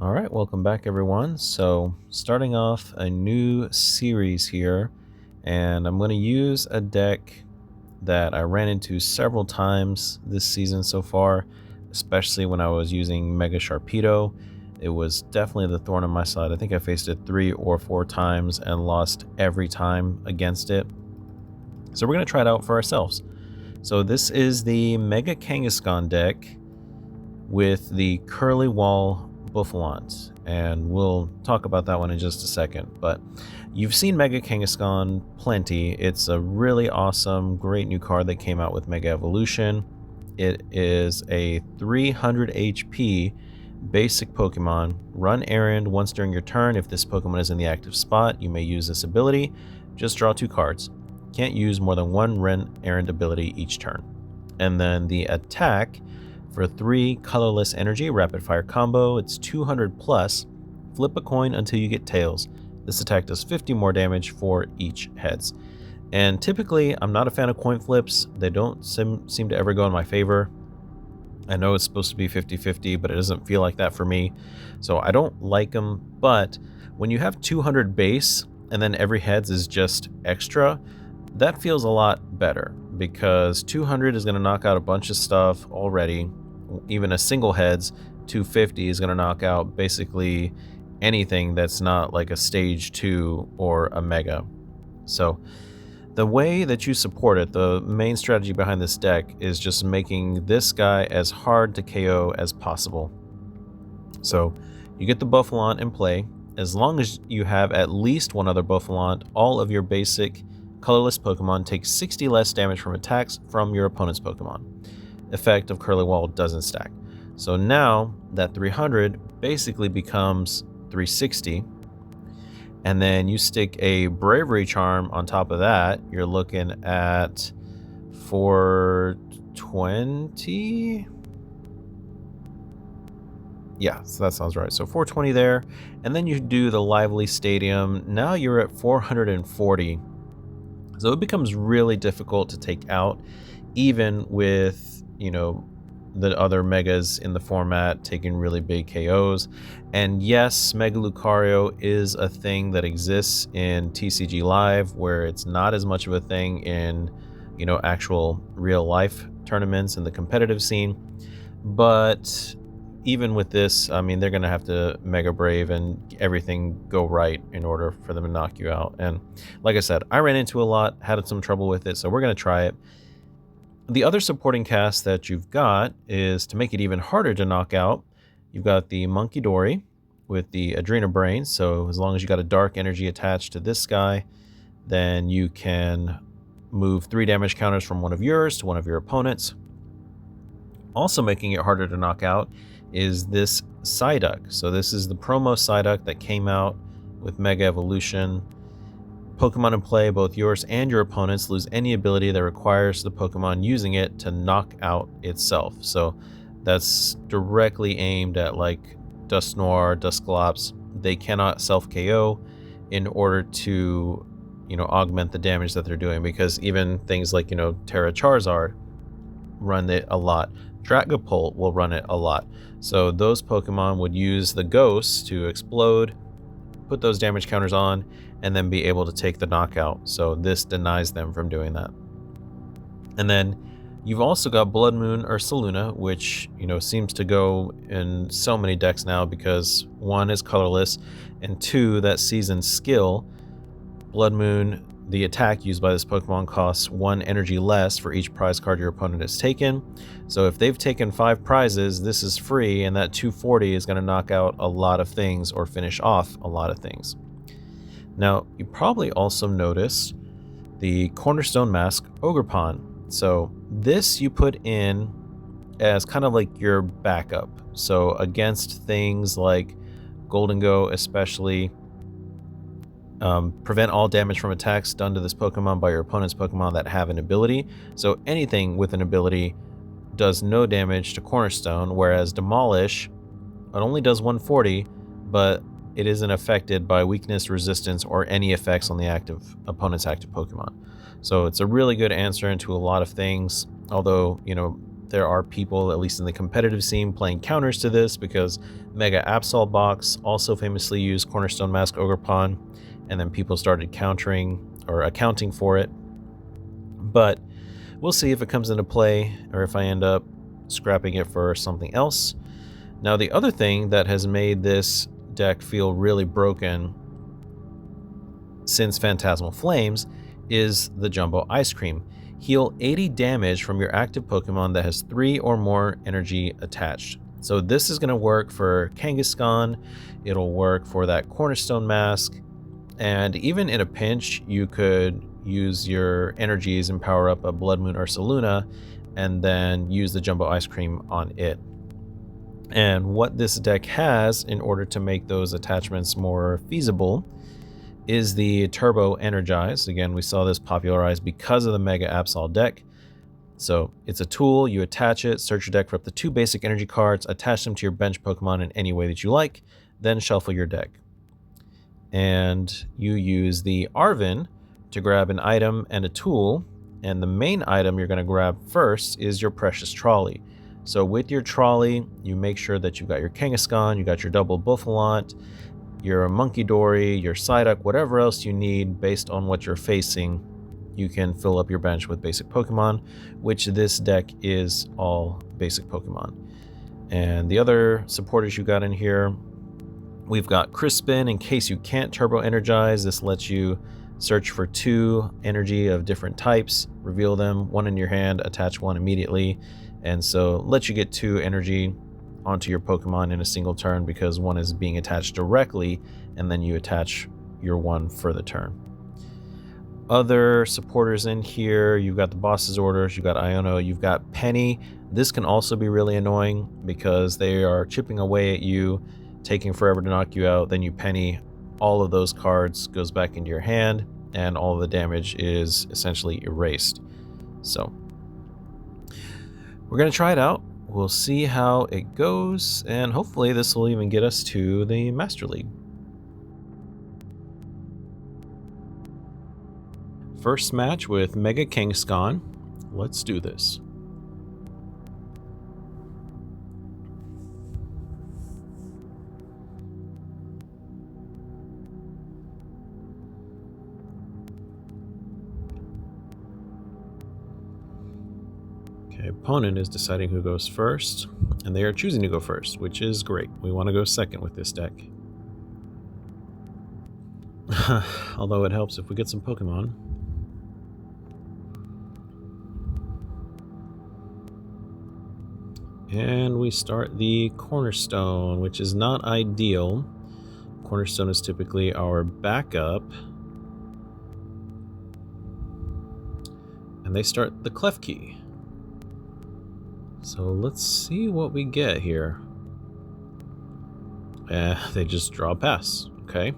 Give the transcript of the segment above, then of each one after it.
All right, welcome back everyone. So starting off a new series here, and I'm going to use a deck that I ran into several times this season so far, especially when I was using Mega Sharpedo. It was definitely the thorn in my side. I think I faced it 3 or 4 times and lost every time against it. So we're going to try it out for ourselves. So this is the Mega Kangaskhan deck with the Curly Wall Buffalont, and we'll talk about that one in just a second. But you've seen Mega Kangaskhan plenty. It's a really awesome, great new card that came out with Mega Evolution. It is a 300 HP basic Pokemon. Run errand once during your turn. If this Pokemon is in the active spot, you may use this ability. Just draw 2 cards. Can't use more than 1 run errand ability each turn. And then the attack for 3 colorless energy rapid fire combo, it's 200 plus. Flip a coin until you get tails. This attack does 50 more damage for each heads. And typically, I'm not a fan of coin flips. They don't seem to ever go in my favor. I know it's supposed to be 50-50, but it doesn't feel like that for me. So I don't like them. But when you have 200 base and then every heads is just extra, that feels a lot better because 200 is going to knock out a bunch of stuff already. Even a single heads 250 is going to knock out basically anything that's not like a stage 2 or a mega. So the way that you support it, the main strategy behind this deck is just making this guy as hard to KO as possible. So you get the Buffalont in play. As long as you have at least one other Buffalont, all of your basic colorless Pokemon take 60 less damage from attacks from your opponent's Pokemon. Effect of Curly Wall doesn't stack. So now that 300 basically becomes 360, and then you stick a Bravery Charm on top of that, you're looking at 420. Yeah, so that sounds right. So 420 there, and then you do the Lively Stadium. Now you're at 440. So it becomes really difficult to take out, even with the other megas in the format taking really big KOs. And yes, Mega Lucario is a thing that exists in TCG Live, where it's not as much of a thing in actual real life tournaments in the competitive scene. But even with this, I mean, they're gonna have to Mega Brave and everything go right in order for them to knock you out. And like I said, I ran into a lot, had some trouble with it, so we're gonna try it. The other supporting cast that you've got is, to make it even harder to knock out, you've got the Monkey Dory with the Adrena Brain. So as long as you got a dark energy attached to this guy, then you can move 3 damage counters from one of yours to one of your opponents. Also making it harder to knock out is this Psyduck. So this is the promo Psyduck that came out with Mega Evolution. Pokemon in play, both yours and your opponents, lose any ability that requires the Pokemon using it to knock out itself. So that's directly aimed at like Dusknoir, Dusclops. They cannot self-KO in order to, augment the damage that they're doing, because even things like, Terra Charizard run it a lot. Dragapult will run it a lot. So those Pokemon would use the Ghost to explode, put those damage counters on, and then be able to take the knockout. So this denies them from doing that. And then you've also got Blood Moon Ursaluna, which seems to go in so many decks now because 1 is colorless, and 2, that seasoned skill. Blood Moon, the attack used by this Pokemon costs 1 energy less for each prize card your opponent has taken. So if they've taken 5 prizes, this is free, and that 240 is going to knock out a lot of things or finish off a lot of things. Now, you probably also noticed the Cornerstone Mask Ogerpon. So this you put in as kind of like your backup. So against things like Goldengo especially, prevent all damage from attacks done to this Pokemon by your opponent's Pokemon that have an ability. So anything with an ability does no damage to Cornerstone, whereas Demolish, it only does 140, but it isn't affected by weakness, resistance, or any effects on the opponent's active Pokemon. So it's a really good answer into a lot of things, although, There are people, at least in the competitive scene, playing counters to this because Mega Absol Box also famously used Cornerstone Mask Ogerpon, and then people started countering or accounting for it. But we'll see if it comes into play or if I end up scrapping it for something else. Now, the other thing that has made this deck feel really broken since Phantasmal Flames is the Jumbo Ice Cream. Heal 80 damage from your active Pokemon that has 3 or more energy attached. So this is going to work for Kangaskhan, it'll work for that Cornerstone Mask, and even in a pinch, you could use your energies and power up a Blood Moon Ursaluna, and then use the Jumbo Ice Cream on it. And what this deck has, in order to make those attachments more feasible, is the Turbo Energize. Again, we saw this popularized because of the Mega Absol deck. So it's a tool, you attach it, search your deck for up to 2 basic energy cards, attach them to your bench Pokemon in any way that you like, then shuffle your deck. And you use the Arven to grab an item and a tool, and the main item you're going to grab first is your Precious Trolley. So with your trolley, you make sure that you've got your Kangaskhan, you got your double Buffalont, your Monkey Dory, your Psyduck, whatever else you need based on what you're facing. You can fill up your bench with basic Pokemon, which this deck is all basic Pokemon. And the other supporters you got in here, we've got Crispin in case you can't Turbo Energize. This lets you search for 2 energy of different types, reveal them, 1 in your hand, attach 1 immediately, and so lets you get 2 energy onto your Pokemon in a single turn because 1 is being attached directly, and then you attach your 1 for the turn. Other supporters in here, you've got the Boss's Orders, you've got Iono, you've got Penny. This can also be really annoying because they are chipping away at you, taking forever to knock you out. Then you Penny, all of those cards goes back into your hand, and all of the damage is essentially erased. So we're going to try it out. We'll see how it goes, and hopefully this will even get us to the Master League. First match with Mega Kangaskhan. Let's do this. Okay, opponent is deciding who goes first, and they are choosing to go first, which is great. We want to go second with this deck. Although it helps if we get some Pokemon. And we start the Cornerstone, which is not ideal. Cornerstone is typically our backup. And they start the Klefki. So let's see what we get here. They just draw a pass. Okay.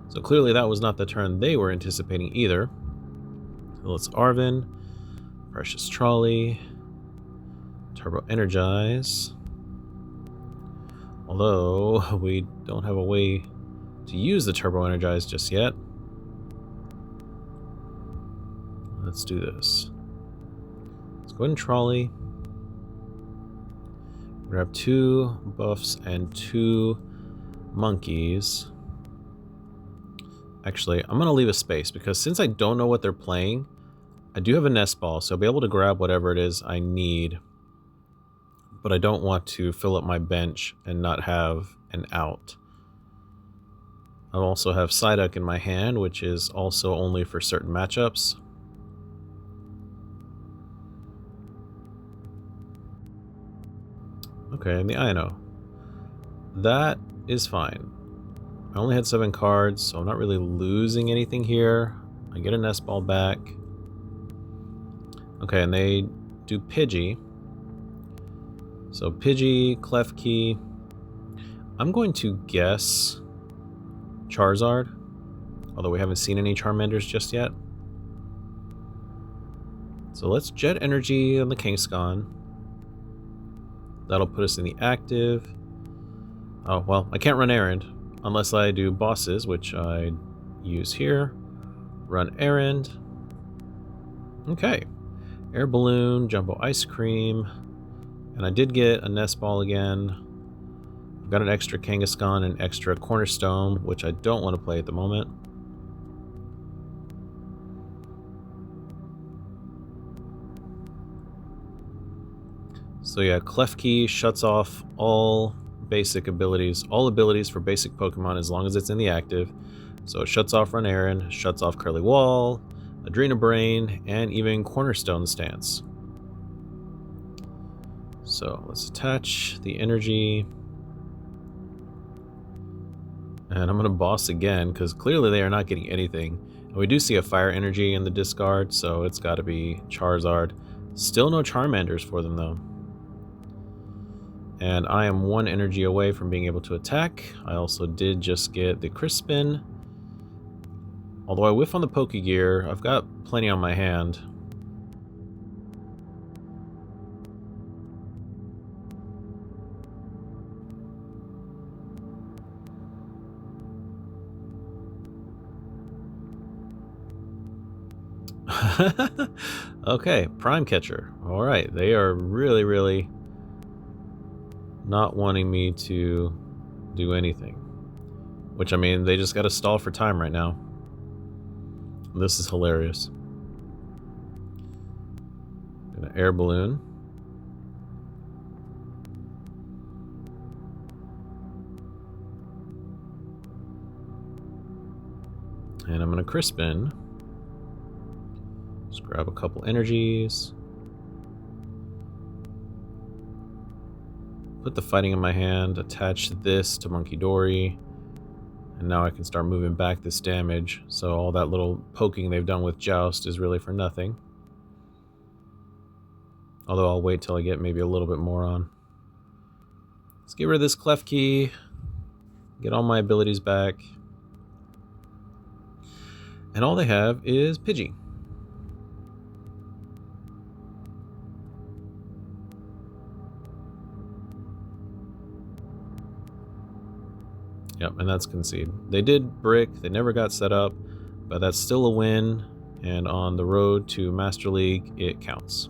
So clearly that was not the turn they were anticipating either. So let's Arven, Precious Trolley, Turbo Energize. Although we don't have a way to use the Turbo Energize just yet. Let's do this. Let's go ahead and Trolley. Grab 2 buffs and 2 monkeys. Actually, I'm going to leave a space because since I don't know what they're playing, I do have a nest ball, so I'll be able to grab whatever it is I need. But I don't want to fill up my bench and not have an out. I also have Psyduck in my hand, which is also only for certain matchups. Okay, and the Iono. That is fine. I only had 7 cards, so I'm not really losing anything here. I get a nest ball back. Okay, and they do Pidgey. So Pidgey, Klefki. I'm going to guess Charizard, although we haven't seen any Charmanders just yet. So let's Jet Energy on the Kangaskhan. That'll put us in the active. Oh, well, I can't run Errand unless I do Bosses, which I use here. Run Errand. Okay. Air Balloon, Jumbo Ice Cream. And I did get a nest ball again. I've got an extra Kangaskhan and extra Cornerstone, which I don't want to play at the moment. So yeah, Klefki shuts off all basic abilities, all abilities for basic Pokemon as long as it's in the active. So it shuts off Run Errand, shuts off Curly Wall, Adrena Brain, and even Cornerstone Stance. So let's attach the energy. And I'm going to boss again, because clearly they are not getting anything. And we do see a fire energy in the discard, so it's got to be Charizard. Still no Charmanders for them, though. And I am 1 energy away from being able to attack. I also did just get the Crispin. Although I whiff on the Pokegear, I've got plenty on my hand. Okay, Prime Catcher. Alright, they are really not wanting me to do anything. Which, I mean, they just gotta stall for time right now. This is hilarious. Gonna Air Balloon. And I'm gonna Crispin. Just grab a couple energies. Put the fighting in my hand, attach this to Monkey Dory, and now I can start moving back this damage. So all that little poking they've done with Joust is really for nothing. Although I'll wait till I get maybe a little bit more on. Let's get rid of this Klefki, get all my abilities back. And all they have is Pidgey. Yep, and that's concede. They did brick, they never got set up, but that's still a win, and on the road to Master League, it counts.